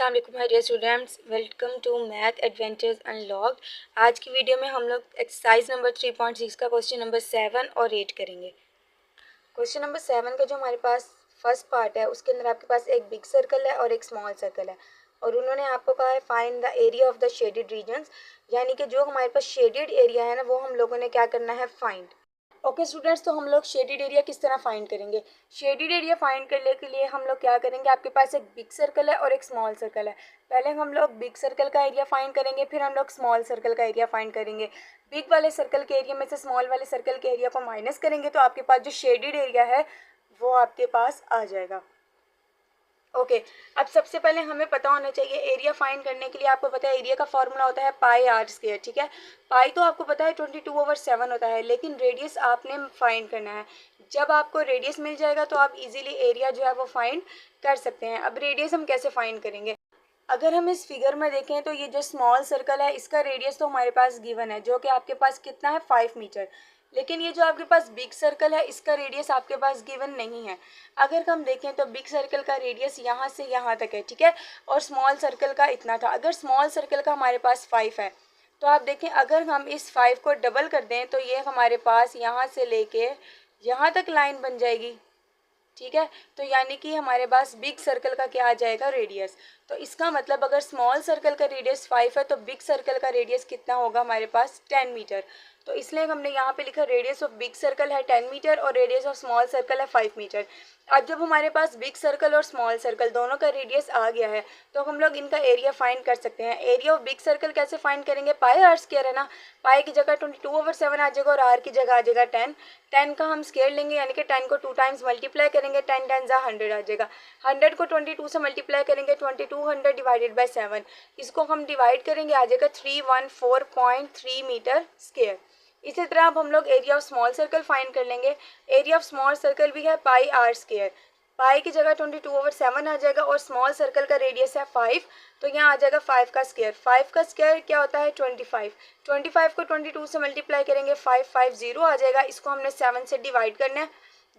अस्सलाम वालेकुम my dear students, welcome to math adventures unlocked. आज की वीडियो में हम लोग एक्सरसाइज नंबर 3.6 का क्वेश्चन नंबर 7 और 8 करेंगे। क्वेश्चन नंबर 7 का जो हमारे पास फर्स्ट पार्ट है उसके अंदर आपके पास एक बिग सर्कल है और एक स्मॉल सर्कल है और उन्होंने आपको कहा है find the area of the shaded regions, यानी कि जो हमारे पास शेडेड एरिया है ना वो हम लोगों ने क्या करना है, फाइंड। ओके स्टूडेंट्स, तो हम लोग शेडेड एरिया किस तरह फाइंड करेंगे। शेडेड एरिया फाइंड करने के लिए हम लोग क्या करेंगे, आपके पास एक बिग सर्कल है और एक स्मॉल सर्कल है। पहले हम लोग बिग सर्कल का एरिया फाइंड करेंगे, फिर हम लोग स्मॉल सर्कल का एरिया फाइंड करेंगे। बिग वाले सर्कल के एरिया में से स्मॉल वाले सर्कल के एरिया को माइनस करेंगे तो आपके पास जो शेडेड एरिया है वो आपके पास आ जाएगा। ओके अब सबसे पहले हमें पता होना चाहिए एरिया फाइंड करने के लिए। आपको पता है एरिया का फॉर्मूला होता है पाई आर स्क्वायर, ठीक है। पाई तो आपको पता है 22/7 होता है, लेकिन रेडियस आपने फाइंड करना है। जब आपको रेडियस मिल जाएगा तो आप इजीली एरिया जो है वो फाइंड कर सकते हैं। अब रेडियस हम कैसे फाइंड करेंगे, अगर हम इस फिगर में देखें तो ये जो स्मॉल सर्कल है इसका रेडियस तो हमारे पास गिवन है, जो कि आपके पास कितना है 5 मीटर। लेकिन ये जो आपके पास बिग सर्कल है इसका रेडियस आपके पास गिवन नहीं है। अगर हम देखें तो बिग सर्कल का रेडियस यहाँ से यहाँ तक है, ठीक है, और स्मॉल सर्कल का इतना था। अगर स्मॉल सर्कल का हमारे पास 5 है तो आप देखें अगर हम इस 5 को डबल कर दें तो ये हमारे पास यहाँ से लेके यहाँ तक लाइन बन जाएगी, ठीक है। तो यानी कि हमारे पास बिग सर्कल का क्या आ जाएगा, रेडियस। तो इसका मतलब अगर स्मॉल सर्कल का रेडियस 5 है तो बिग सर्कल का रेडियस कितना होगा हमारे पास 10 मीटर। तो इसलिए हमने यहाँ पे लिखा रेडियस ऑफ बिग सर्कल है 10 मीटर और रेडियस ऑफ स्मॉल सर्कल है 5 मीटर। अब जब हमारे पास बिग सर्कल और स्मॉल सर्कल दोनों का रेडियस आ गया है तो हम लोग इनका एरिया फाइंड कर सकते हैं। एरिया ऑफ बिग सर्कल कैसे फाइंड करेंगे, पाई आर स्क्वायर है ना। पाई की जगह 22/7 आ जाएगा और आर की जगह आ जाएगा 10। 10 का हम स्क्वायर लेंगे यानी कि 10 को 2 टाइम्स मल्टीप्लाई करेंगे, 10 10 100 आ जाएगा। 100 को 22 से मल्टीप्लाई करेंगे 2200 डिवाइडेड बाय 7, इसको हम डिवाइड करेंगे आ जाएगा 314.3 मीटर स्क्वायर। इसी तरह अब हम लोग area of small circle find कर लेंगे। एरिया ऑफ स्मॉल सर्कल भी है पाई आर स्क्वायर। पाई की जगह 22/7 आ जाएगा और स्मॉल सर्कल का रेडियस है 5, तो यहाँ आ जाएगा 5 का स्क्वायर। 5 का स्क्वायर क्या होता है 25। 25 को 22 से मल्टीप्लाई करेंगे 550 आ जाएगा, इसको हमने 7 से डिवाइड करना है।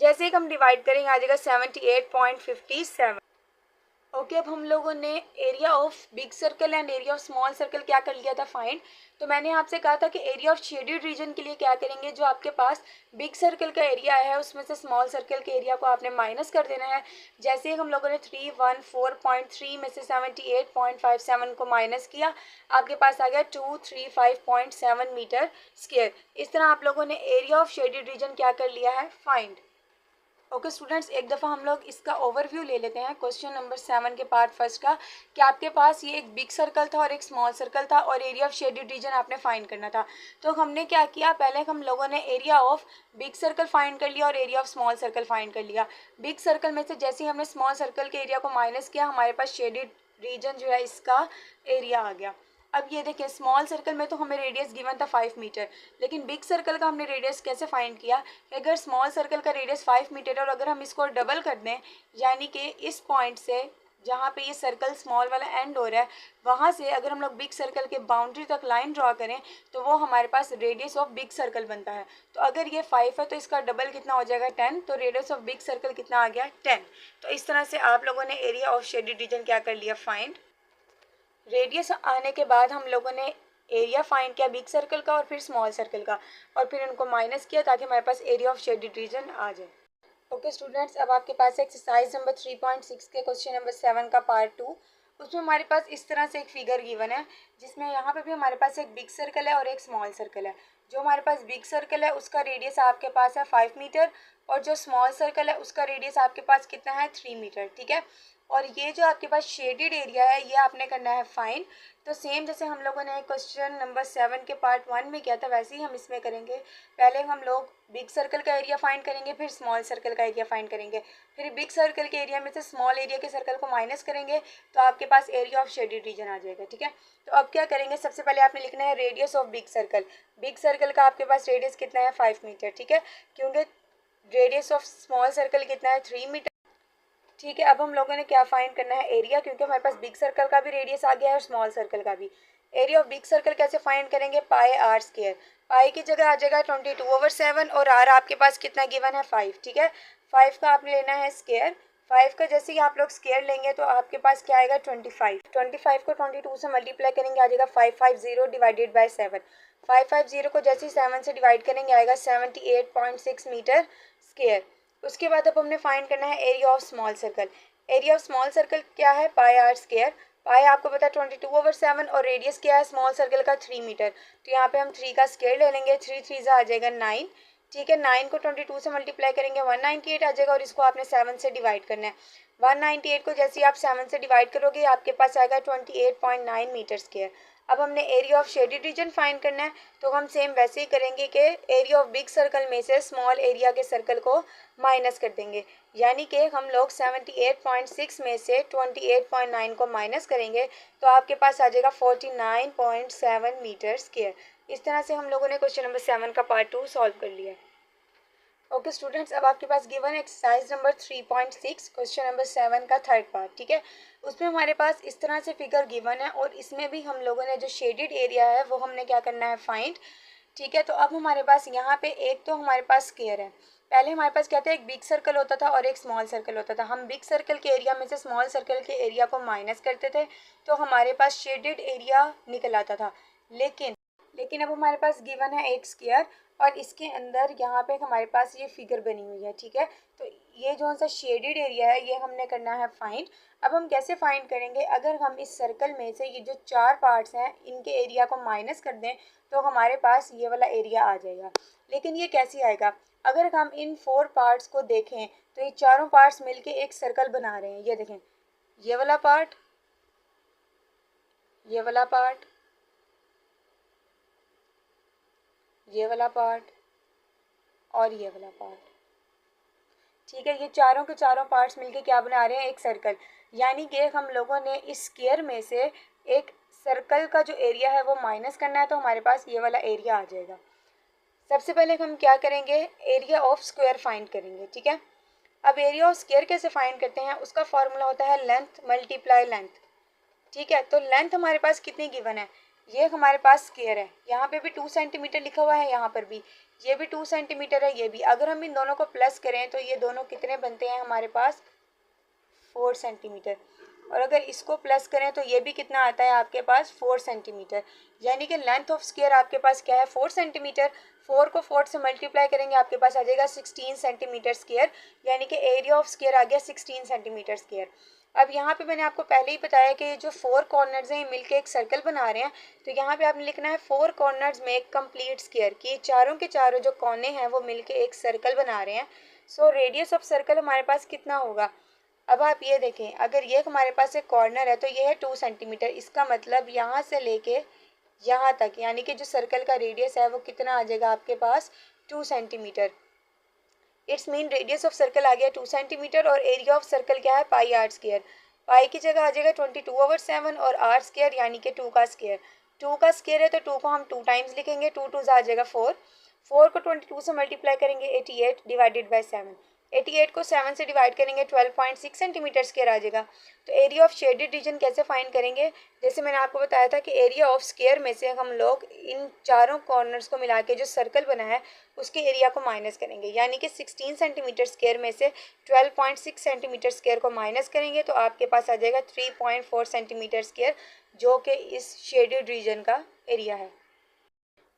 जैसे ही हम डिवाइड करेंगे आ जाएगा 78.57। ओके अब हम लोगों ने area of big circle and area of small circle क्या कर लिया था फाइंड। तो मैंने आपसे कहा था कि एरिया ऑफ शेडेड रीजन के लिए क्या करेंगे, जो आपके पास बिग सर्कल का एरिया है उसमें से स्मॉल सर्कल के एरिया को आपने माइनस कर देना है। जैसे ही हम लोगों ने 314.3 में से 78.57 को माइनस किया आपके पास आ गया 235.7 मीटर स्क्वायर। इस तरह आप लोगों ने एरिया ऑफ शेडेड रीजन क्या कर लिया है, फाइंड। ओके स्टूडेंट्स, एक दफ़ा हम लोग इसका ओवरव्यू ले लेते हैं क्वेश्चन नंबर 7 के पार्ट फर्स्ट का, कि आपके पास ये एक बिग सर्कल था और एक स्मॉल सर्कल था और एरिया ऑफ शेडेड रीजन आपने फाइंड करना था। तो हमने क्या किया, पहले हम लोगों ने area of big circle find कर लिया और area of small circle find कर लिया। बिग सर्कल में से जैसे ही हमने स्मॉल सर्कल के एरिया को माइनस किया हमारे पास शेडेड रीजन जो है इसका एरिया आ गया। अब ये देखिए स्मॉल सर्कल में तो हमें रेडियस गिवन था 5 मीटर, लेकिन बिग सर्कल का हमने रेडियस कैसे फाइंड किया कि अगर स्मॉल सर्कल का रेडियस 5 मीटर है और अगर हम इसको डबल कर दें, यानी कि इस पॉइंट से जहाँ पे ये सर्कल स्मॉल वाला एंड हो रहा है वहाँ से अगर हम लोग बिग सर्कल के बाउंड्री तक लाइन ड्रॉ करें तो वो हमारे पास रेडियस ऑफ बिग सर्कल बनता है। तो अगर ये 5 है तो इसका डबल कितना हो जाएगा 10, तो रेडियस ऑफ बिग सर्कल कितना आ गया 10। तो इस तरह से आप लोगों ने एरिया ऑफ शेडेड रीजन क्या कर लिया, फाइंड। रेडियस आने के बाद हम लोगों ने एरिया फाइंड किया बिग सर्कल का और फिर स्मॉल सर्कल का और फिर उनको माइनस किया ताकि हमारे पास एरिया ऑफ शेडेड रीजन आ जाए। ओके स्टूडेंट्स, अब आपके पास एक्सरसाइज नंबर 3.6 के क्वेश्चन नंबर 7 का पार्ट 2। उसमें हमारे पास इस तरह से एक फिगर गिवन है जिसमें यहाँ पे भी हमारे पास एक बिग सर्कल है और एक स्मॉल सर्कल है। जो हमारे पास बिग सर्कल है उसका रेडियस आपके पास है 5 मीटर और जो स्मॉल सर्कल है उसका रेडियस आपके पास कितना है 3 मीटर, ठीक है। और ये जो आपके पास शेडेड एरिया है ये आपने करना है फाइन। तो सेम जैसे हम लोगों ने क्वेश्चन नंबर 7 के पार्ट 1 में किया था वैसे ही हम इसमें करेंगे। पहले हम लोग बिग सर्कल का एरिया फाइंड करेंगे, फिर स्मॉल सर्कल का एरिया फाइंड करेंगे, फिर बिग सर्कल के एरिया में से स्मॉल एरिया के सर्कल को माइनस करेंगे तो आपके पास एरिया ऑफ शेडेड रीजन आ जाएगा, ठीक है। तो अब क्या करेंगे, सबसे पहले आपने लिखना है radius of big circle. Big circle का आपके पास रेडियस कितना है 5 मीटर, ठीक है, क्योंकि रेडियस ऑफ स्मॉल सर्कल कितना है 3 मीटर, ठीक है। अब हम लोगों ने क्या फाइंड करना है, एरिया, क्योंकि हमारे पास बिग सर्कल का भी रेडियस आ गया है और स्मॉल सर्कल का भी। एरिया ऑफ बिग सर्कल कैसे फाइंड करेंगे, पाई आर स्क्वायर। पाई की जगह आ जाएगा 22/7 और आर आपके पास कितना गिवन है 5, ठीक है। 5 का आपने लेना है स्क्वायर। 5 का जैसे ही आप लोग स्क्वायर लेंगे तो आपके पास क्या आएगा 25। 25 को 22 से मल्टीप्लाई करेंगे आ जाएगा 550 डिवाइडेड बाय 7। 550 को जैसे ही 7 से डिवाइड करेंगे आएगा 78.6 मीटर स्क्वायर। उसके बाद अब हमने फाइंड करना है area of small circle. Area of small circle क्या है, पाई आर स्क्वायर। पाई आपको पता है 22/7 और रेडियस क्या है स्मॉल सर्कल का 3 मीटर। तो यहाँ पे हम 3 का स्क्वायर ले लेंगे, 3 3 आ जाएगा 9। ठीक है, 9 को 22 से मल्टीप्लाई करेंगे 198 आ जाएगा और इसको आपने 7 से डिवाइड करना है। 198 को जैसे ही आप 7 से डिवाइड करोगे आपके पास आएगा 28.9 मीटर स्क्वायर। अब हमने area of shaded region find करना है, तो हम सेम वैसे ही करेंगे कि एरिया ऑफ बिग सर्कल में से स्मॉल एरिया के सर्कल को माइनस कर देंगे। यानी कि हम लोग 78.6 में से 28.9 को माइनस करेंगे तो आपके पास आ जाएगा 49.7 मीटर स्क्वायर। इस तरह से हम लोगों ने क्वेश्चन नंबर 7 का पार्ट 2 सॉल्व कर लिया। ओके स्टूडेंट्स, अब आपके पास given exercise number 3.6 question number 7 का थर्ड पार्ट। ठीक है, उसमें हमारे पास इस तरह से फिगर गिवन है और इसमें भी हम लोगों ने जो शेडेड एरिया है वो हमने क्या करना है फाइंड। ठीक है, तो अब हमारे पास यहाँ पे एक तो हमारे पास स्क्वायर है। पहले हमारे पास क्या था, एक बिग सर्कल होता था और एक स्मॉल सर्कल होता था। हम बिग सर्कल के एरिया में से स्मॉल सर्कल के एरिया को माइनस करते थे तो हमारे पास शेडेड एरिया निकल आता था। लेकिन अब हमारे पास गिवन है एक स्क्वायर और इसके अंदर यहाँ पे हमारे पास ये फिगर बनी हुई है। ठीक है, तो ये जो सा शेडेड एरिया है ये हमने करना है फाइंड। अब हम कैसे फाइंड करेंगे, अगर हम इस सर्कल में से ये जो 4 पार्ट्स हैं इनके एरिया को माइनस कर दें तो हमारे पास ये वाला एरिया आ जाएगा। लेकिन ये कैसे आएगा, अगर हम इन 4 पार्ट्स को देखें तो ये चारों पार्ट्स मिलके एक सर्कल बना रहे हैं। ये देखें, ये वाला पार्ट, ये वाला पार्ट, ये वाला पार्ट और ये वाला पार्ट। ठीक है, ये चारों के चारों पार्ट्स मिलके क्या बना रहे हैं, एक सर्कल। यानी कि हम लोगों ने इस स्क्वायर में से एक सर्कल का जो एरिया है वो माइनस करना है तो हमारे पास ये वाला एरिया आ जाएगा। सबसे पहले हम क्या करेंगे, एरिया ऑफ स्क्वायर फाइंड करेंगे। ठीक है, अब एरिया ऑफ स्क्वायर कैसे फाइंड करते हैं, उसका फॉर्मूला होता है लेंथ मल्टीप्लाई लेंथ। ठीक है, तो लेंथ हमारे पास कितनी गिवन है, ये हमारे पास स्क्वायर है, यहाँ पे भी 2 सेंटीमीटर लिखा हुआ है, यहाँ पर भी ये भी 2 सेंटीमीटर है, ये भी। अगर हम इन दोनों को प्लस करें तो ये दोनों कितने बनते हैं हमारे पास 4 सेंटीमीटर। और अगर इसको प्लस करें तो ये भी कितना आता है आपके पास 4 सेंटीमीटर। यानी कि लेंथ ऑफ स्क्वायर आपके पास क्या है 4 सेंटीमीटर। 4 को 4 से मल्टीप्लाई करेंगे आपके पास आ जाएगा 16 सेंटीमीटर स्क्वायर। यानी कि एरिया ऑफ स्क्वायर आ गया 16 सेंटीमीटर स्क्वायर। अब यहाँ पे मैंने आपको पहले ही बताया कि जो 4 कॉर्नर्स हैं ये मिलके एक सर्कल बना रहे हैं। तो यहाँ पे आपने लिखना है 4 कॉर्नर्स में एक कंप्लीट स्क्वायर, कि चारों के चारों जो कोने हैं वो मिलके एक सर्कल बना रहे हैं। सो रेडियस ऑफ सर्कल हमारे पास कितना होगा। अब आप ये देखें, अगर ये हमारे पास एक कॉर्नर है तो ये है 2 सेंटीमीटर। इसका मतलब यहाँ से लेके यहाँ तक यानी कि जो सर्कल का रेडियस है वो कितना आ जाएगा आपके पास 2 centimetre. It's mean radius of circle आ गया 2 सेंटीमीटर और एरिया ऑफ सर्कल क्या है पाई आर स्क्वायर। पाई की जगह आ जाएगा 22/7 और आर स्क्वायर यानी कि 2 का स्क्वायर। 2 का स्क्वायर है तो 2 को हम 2 टाइम्स लिखेंगे, 2 2 आ जाएगा 4। 4 को 22 से मल्टीप्लाई करेंगे 88 डिवाइडेड बाय 7। 88 को 7 से डिवाइड करेंगे 12.6 सेंटीमीटर स्क्वायर आ जाएगा। तो एरिया ऑफ शेडेड रीजन कैसे फाइंड करेंगे, जैसे मैंने आपको बताया था कि एरिया ऑफ स्क्वायर में से हम लोग इन चारों कॉर्नर्स को मिला के जो सर्कल बना है उसके एरिया को माइनस करेंगे। यानी कि 16 सेंटीमीटर स्क्वायर में से 12.6 सेंटीमीटर स्क्वायर को माइनस करेंगे तो आपके पास आ जाएगा 3.4 सेंटीमीटर स्क्वायर, जो कि इस शेडेड रीजन का एरिया है।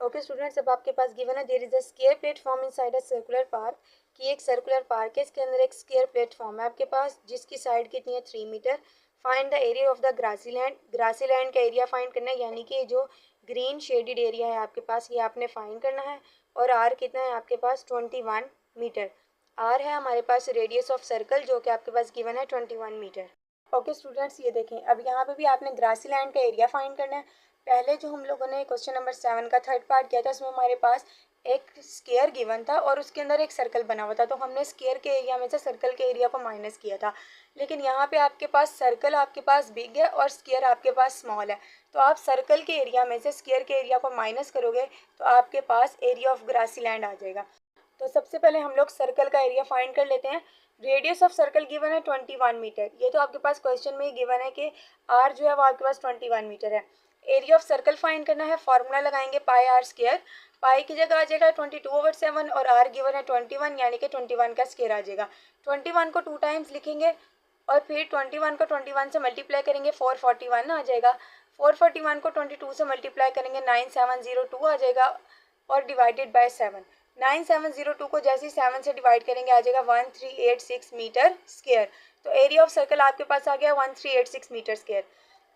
ओके स्टूडेंट्स, अब आपके पास गिवन है there is a square platform inside a circular park, कि एक सर्कुलर पार्क है, इसके अंदर एक स्क्वायर प्लेटफॉर्म है आपके पास जिसकी साइड कितनी है 3 metre. Find the area of the grassy land. Grassy land का एरिया फाइंड करना है, यानी कि जो ग्रीन शेडेड एरिया है आपके पास ये आपने फाइंड करना है। और आर कितना है आपके पास 21 मीटर। आर है हमारे पास रेडियस ऑफ सर्कल जो कि आपके पास गिवन है 21 मीटर। ओके स्टूडेंट्स, ये देखें, अब यहाँ पे भी आपने ग्रासी लैंड का एरिया फाइंड करना है। पहले जो हम लोगों ने क्वेश्चन नंबर 7 का थर्ड पार्ट किया था उसमें हमारे पास एक स्क्वायर गिवन था और उसके अंदर एक सर्कल बना हुआ था, तो हमने स्क्वायर के एरिया में से सर्कल के एरिया को माइनस किया था। लेकिन यहाँ पे आपके पास सर्कल आपके पास बिग है और स्क्वायर आपके पास स्मॉल है, तो आप सर्कल के एरिया में से स्क्वायर के एरिया को माइनस करोगे तो आपके पास एरिया ऑफ ग्रासी लैंड आ जाएगा। तो सबसे पहले हम लोग सर्कल का एरिया फाइंड कर लेते हैं। रेडियस ऑफ सर्कल गिवन है 21 मीटर। ये तो आपके पास क्वेश्चन में ही गिवन है कि आर जो है वो आपके पास 21 मीटर है। एरिया ऑफ सर्कल फाइंड करना है, फार्मूला लगाएंगे पाई आर स्क्वायर, पाई की जगह आ जाएगा 22/7 और आर गिवन है 21 यानी कि 21 का स्क्वायर आ जाएगा। 21 को 2 टाइम्स लिखेंगे और फिर 21 को 21 से मल्टीप्लाई करेंगे 441 आ जाएगा। 441 को 22 से मल्टीप्लाई करेंगे 9702 आ जाएगा और डिवाइडेड बाय 7। 9702 को जैसे ही 7 से डिवाइड करेंगे आ जाएगा 1386 मीटर स्क्वायर। तो एरिया ऑफ सर्कल आपके पास आ गया 1386 मीटर स्क्वायर।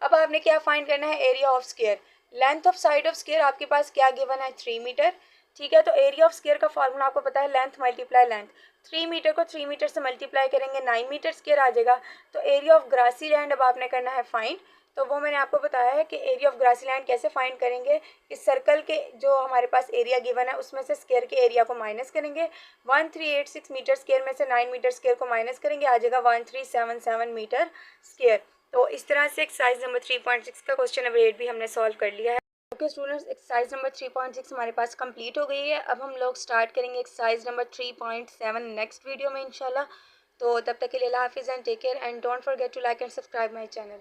अब आपने क्या फाइंड करना है, area of square. Length of side of square आपके पास क्या गिवन है, 3 मीटर। ठीक है, तो एरिया ऑफ स्क्वायर का फॉर्मूला आपको पता है, लेंथ मल्टीप्लाई लेंथ। 3 मीटर को 3 मीटर से मल्टीप्लाई करेंगे 9 मीटर स्क्वायर आ जाएगा। तो एरिया ऑफ ग्रासी लैंड अब आपने करना है फाइंड। तो वो मैंने आपको बताया है कि एरिया ऑफ ग्रासी लैंड कैसे फाइंड करेंगे। इस सर्कल के जो हमारे पास एरिया गिवन है उसमें से स्क्वायर के एरिया को माइनस करेंगे। 1386 मीटर स्क्वायर में से 9 मीटर स्क्वायर को माइनस करेंगे, आ जाएगा 1377 मीटर स्क्वायर। तो इस तरह से एक्सरसाइज नंबर 3.6 का क्वेश्चन नंबर 8 भी हमने सॉल्व कर लिया है। ओके स्टूडेंट्स, एक्सरसाइज नंबर 3.6 हमारे पास कंप्लीट हो गई है। अब हम लोग स्टार्ट करेंगे एक्सरसाइज नंबर 3.7 नेक्स्ट वीडियो में इंशाल्लाह। तो तब तक के लिए अल्लाह हाफिज़ and take care and don't forget to like and subscribe my channel.